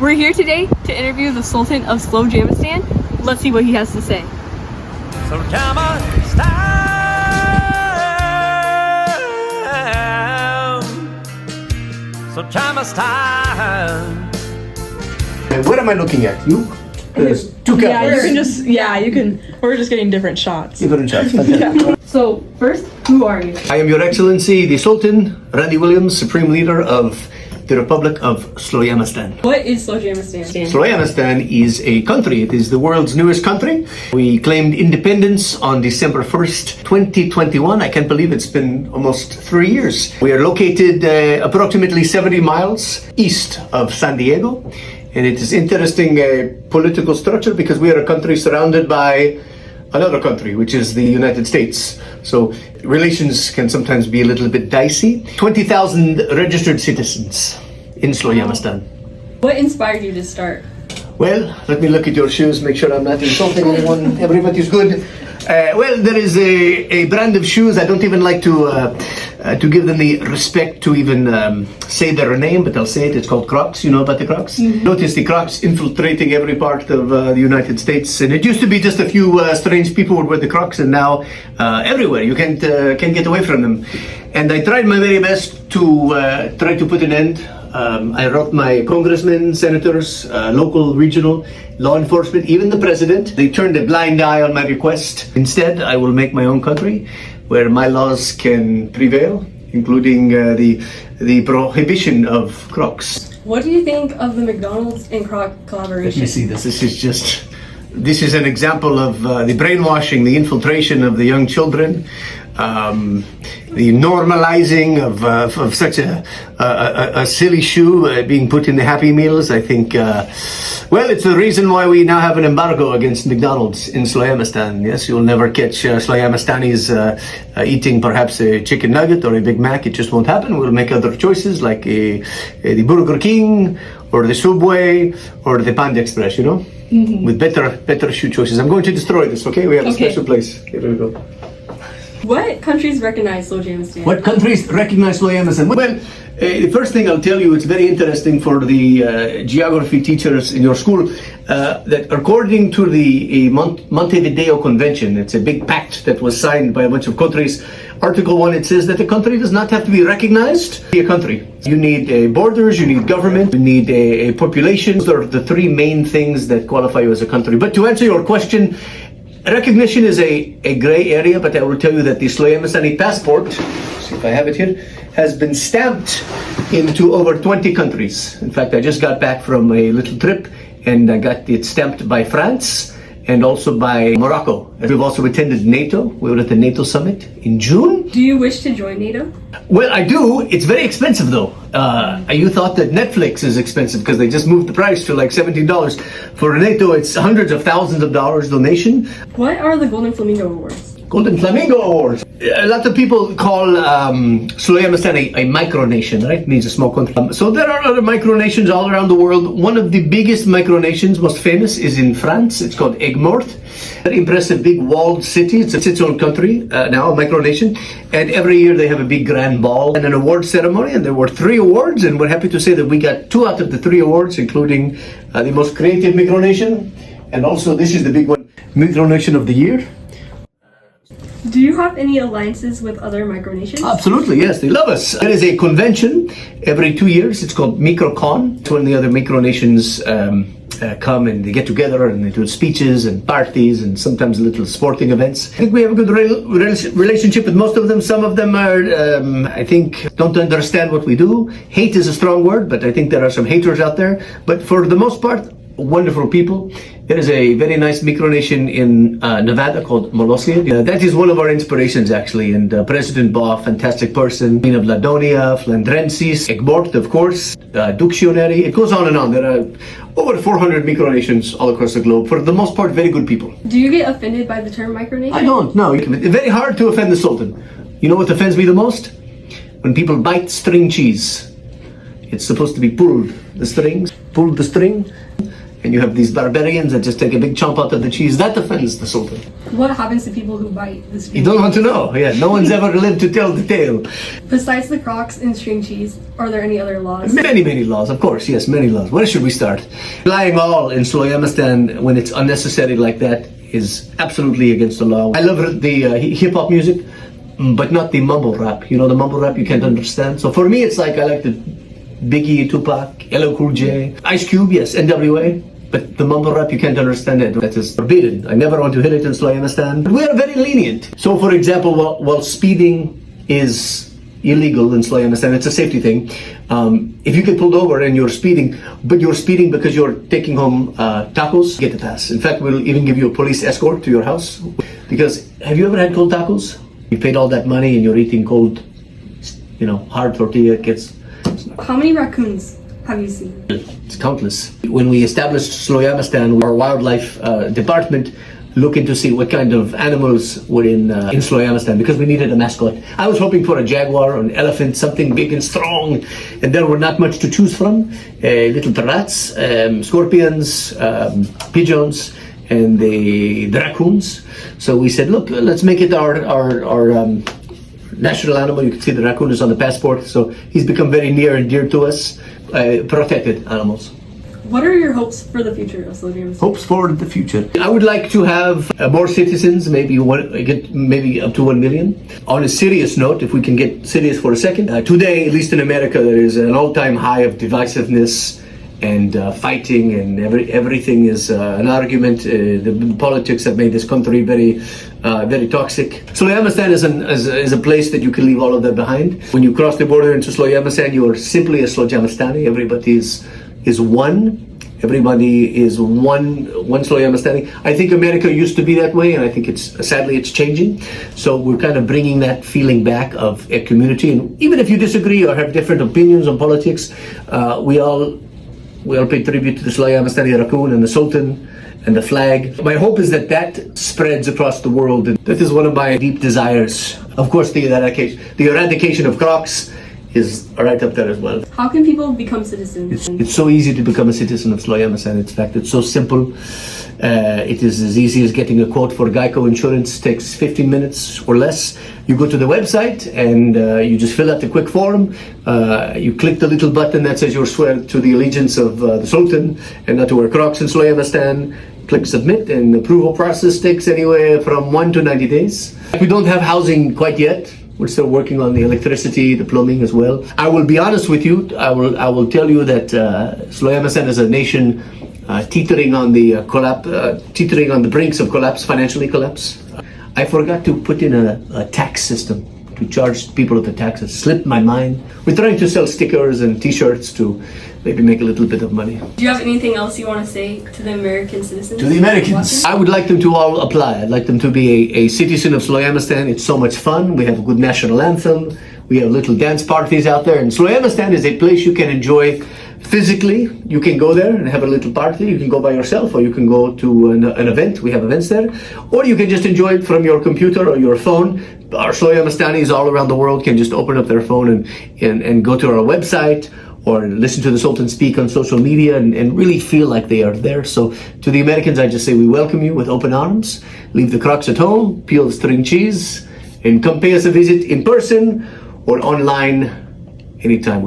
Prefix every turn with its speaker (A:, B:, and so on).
A: We're here today to interview the Sultan of Slowjamastan. Let's see what he has to say.
B: Slowjamastan.
C: What am I looking at? You? There's two cameras.
A: You can. We're just getting different shots.
C: Different shots. Fantastic.
A: So first, who are you?
C: I am Your Excellency, the Sultan, Randy Williams, Supreme Leader of the Republic of Slowjamastan.
A: What is Slowjamastan?
C: Slowjamastan is a country. It is the world's newest country. We claimed independence on December 1st, 2021. I can't believe it's been almost 3 years. We are located approximately 70 miles east of San Diego. And it is interesting political structure because we are a country surrounded by another country, which is the United States. So relations can sometimes be a little bit dicey. 20,000 registered citizens in Slowjamastan.
A: What inspired you to start?
C: Well, let me look at your shoes, make sure I'm not insulting anyone. Everybody's good. Well, there is a brand of shoes. I don't even like to give them the respect to even say their name, but I'll say it. It's called Crocs. You know about the Crocs? Mm-hmm. Notice the Crocs infiltrating every part of the United States. And it used to be just a few strange people would wear the Crocs, and now everywhere. You can't get away from them. And I tried my very best to try to put an end. I wrote my congressmen, senators, local, regional, law enforcement, even the president. They turned a blind eye on my request. Instead, I will make my own country where my laws can prevail, including the prohibition of Crocs.
A: What do you think of the McDonald's and Croc collaboration?
C: Let me see this. This is an example of the brainwashing, the infiltration of the young children. The normalizing of such a silly shoe being put in the Happy Meals. I think, well, it's the reason why we now have an embargo against McDonald's in Slowjamastan. Yes, you'll never catch Slowjamastanis eating perhaps a chicken nugget or a Big Mac. It just won't happen. We'll make other choices like the Burger King or the Subway or the Panda Express, you know, with better shoe choices. I'm going to destroy this, okay? We have a special place. Here we go.
A: What countries recognize Slowjamastan?
C: What countries recognize Slowjamastan? Well, the first thing I'll tell you, it's very interesting for the geography teachers in your school, that according to the Montevideo Convention, it's a big pact that was signed by a bunch of countries. Article 1, it says that a country does not have to be recognized to be a country. You need borders, you need government, you need a population. Those are the three main things that qualify you as a country. But to answer your question, recognition is a gray area, but I will tell you that the Slowyamastani passport, see if I have it here, has been stamped into over 20 countries. In fact, I just got back from a little trip and I got it stamped by France and also by Morocco. We've also attended NATO. We were at the NATO summit in June.
A: Do you wish to join NATO?
C: Well, I do. It's very expensive though. You thought that Netflix is expensive because they just moved the price to like $17. For NATO, it's hundreds of thousands of dollars donation.
A: What are the Golden Flamingo Awards?
C: Golden Flamingo Awards. A lot of people call Slowjamastan a micronation, right? It means a small country. So there are other micronations all around the world. One of the biggest micronations, most famous, is in France. It's called Aigues-Mortes. Very impressive, big walled city. It's its own country now, a micronation. And every year they have a big grand ball and an award ceremony. And there were 3 awards. And we're happy to say that we got 2 out of the 3 awards, including the most creative micronation. And also, this is the big one, Micronation of the Year.
A: Do you have any alliances with other micronations?
C: Absolutely, yes. They love us. There is a convention every 2 years. It's called MicroCon. It's when the other micronations come and they get together and they do speeches and parties and sometimes little sporting events. I think we have a good relationship with most of them. Some of them are, I think, don't understand what we do. Hate is a strong word, but I think there are some haters out there. But for the most part, wonderful people. There is a very nice micronation in Nevada called Molossia. That is one of our inspirations, actually. And President Baugh, fantastic person. Queen of Ladonia, Flandrensis, Aigues-Mortes, of course, Ductionary. It goes on and on. There are over 400 micronations all across the globe. For the most part, very good people.
A: Do you get offended by the term micronation?
C: I don't, no. It's very hard to offend the Sultan. You know what offends me the most? When people bite string cheese. It's supposed to be pulled, the strings, pulled the string. and you have these barbarians that just take a big chomp out of the cheese. That offends the Sultan.
B: What happens to people who bite this
C: You don't want to know. Yeah, no one's ever lived to tell the tale.
B: Besides the Crocs and string cheese, are there any other laws?
C: Many, many laws, of course. Yes, many laws. Where should we start? Lying all in Slowjamastan when it's unnecessary like that is absolutely against the law. I love the hip-hop music, but not the mumble rap. You know, the mumble rap you can't understand. So for me, it's like I like the Biggie, Tupac, LL Cool J, Ice Cube, yes, NWA. But the mumble rap, you can't understand it. That is forbidden. I never want to hit it in Slowjamastan. But we are very lenient. So for example, while speeding is illegal in Slowjamastan, it's a safety thing. If you get pulled over and you're speeding, but you're speeding because you're taking home tacos, get the pass. In fact, we'll even give you a police escort to your house. Because have you ever had cold tacos? You paid all that money and you're eating cold, hard tortilla.
B: How many raccoons have you seen?
C: It's countless. When we established Slowjamastan, our wildlife department looking to see what kind of animals were in Slowjamastan because we needed a mascot. I was hoping for a jaguar or an elephant, something big and strong, and there were not much to choose from. Little rats, scorpions, pigeons, and the raccoons. So we said, look, let's make it our national animal. You can see the raccoon is on the passport, so he's become very near and dear to us. Protected animals.
B: What are your hopes for the future of Slowjamastan?
C: Hopes for the future. I would like to have more citizens, maybe up to 1 million. On a serious note, if we can get serious for a second, today, at least in America, there is an all-time high of divisiveness and fighting, and everything is an argument. The politics have made this country very toxic. Slowjamastan is a place that you can leave all of that behind. When you cross the border into Slowjamastan, you are simply a Slowjamastani. Everybody is one. Everybody is one Slowjamastani. I think America used to be that way, and I think sadly it's changing. So we're kind of bringing that feeling back of a community. And even if you disagree or have different opinions on politics, we all pay tribute to the Slowjamastani raccoon and the Sultan and the flag. My hope is that spreads across the world. And that is one of my deep desires. Of course, the eradication of Crocs is right up there as well.
B: How can people become citizens?
C: It's so easy to become a citizen of Slowjamastan. In fact, it's so simple. It is as easy as getting a quote for Geico insurance. Takes 15 minutes or less. You go to the website and you just fill out the quick form. You click the little button that says you swear to the allegiance of the Sultan and not to wear Crocs in Slowjamastan. Click submit, and the approval process takes anywhere from 1 to 90 days. We don't have housing quite yet. We're still working on the electricity, the plumbing as well. I will be honest with you. I will tell you that Slowjamastan is a nation teetering on the brinks of collapse, financially collapse. I forgot to put in a tax system to charge people the taxes. Slipped my mind. We're trying to sell stickers and T-shirts to maybe make a little bit of money.
B: Do you have anything else you want to say to the American citizens?
C: To the Americans, I would like them to all apply. I'd like them to be a citizen of Slowjamastan. It's so much fun. We have a good national anthem. We have little dance parties out there. And Slowjamastan is a place you can enjoy physically. You can go there and have a little party. You can go by yourself, or you can go to an event. We have events there. Or you can just enjoy it from your computer or your phone. Our Slowjamastanis all around the world can just open up their phone and go to our website, or listen to the Sultan speak on social media and really feel like they are there. So to the Americans, I just say we welcome you with open arms. Leave the Crocs at home, peel the string cheese, and come pay us a visit in person or online anytime.